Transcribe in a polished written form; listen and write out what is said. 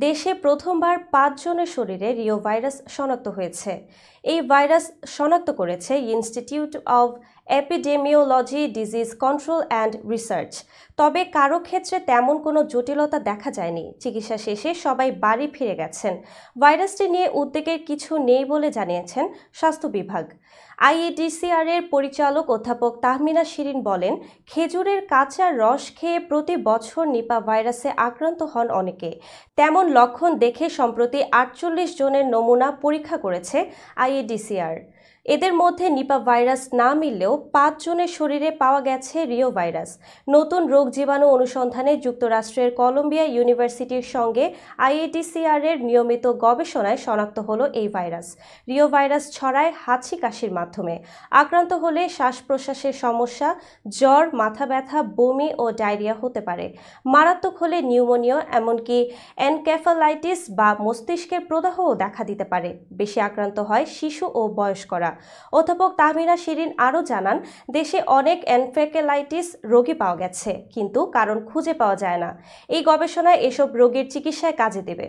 দেশে প্রথমবার ৫ জনের শরীরে রিও ভাইরাস শনাক্ত হয়েছে। এই ভাইরাস শনাক্ত করেছে institute of epidemiology, disease control and research. তবে কারো ক্ষেত্রে তেমন কোনো জটিলতা দেখা যায়নি। চিকিৎসা শেষে সবাই বাড়ি ফিরে গেছেন। ভাইরাসটি নিয়ে উদ্বেগের কিছু নেই বলে জানিয়েছেন স্বাস্থ্য বিভাগ। আইইডিসিআর এর পরিচালক অধ্যাপক তাহমিনা শিরিন বলেন, খেজুরের কাঁচা রস খেয়ে প্রতি বছর নিপা ভাইরাসে আক্রান্ত হন অনেকে। তেমন লক্ষণ দেখে সম্প্রতি ৪৮ জনের নমুনা পরীক্ষা করেছে আইইডিসিআর। এদের মধ্যে নিপা ভাইরাস না মিললেও ৫ জনের শরীরে পাওয়া গেছে রিও ভাইরাস। নতুন রোগ জীবাণু অনুসন্ধানে যুক্তরাষ্ট্রের কলম্বিয়া ইউনিভার্সিটির সঙ্গে আইইডিসিআর এর নিয়মিত গবেষণায় শনাক্ত হলো এই ভাইরাস। রিও ভাইরাস ছড়ায় হাঁচি কাশির মাধ্যমে। আক্রান্ত হলে শ্বাস প্রশ্বাসের সমস্যা, জ্বর, মাথা ব্যথা, বমি ও ডায়রিয়া হতে পারে। মারাত্মক হলে নিউমোনিয়া, এমনকি এনকেফালাইটিস বা মস্তিষ্কের প্রদাহও দেখা দিতে পারে। বেশি আক্রান্ত হয় শিশু ও বয়স্করা। অধ্যাপক তাহমিনা শিরিন আরও জানান, দেশে অনেক এনকেফালাইটিস রোগী পাওয়া গেছে, কিন্তু কারণ খুঁজে পাওয়া যায় না। এই গবেষণায় এসব রোগের চিকিৎসায় কাজে দেবে।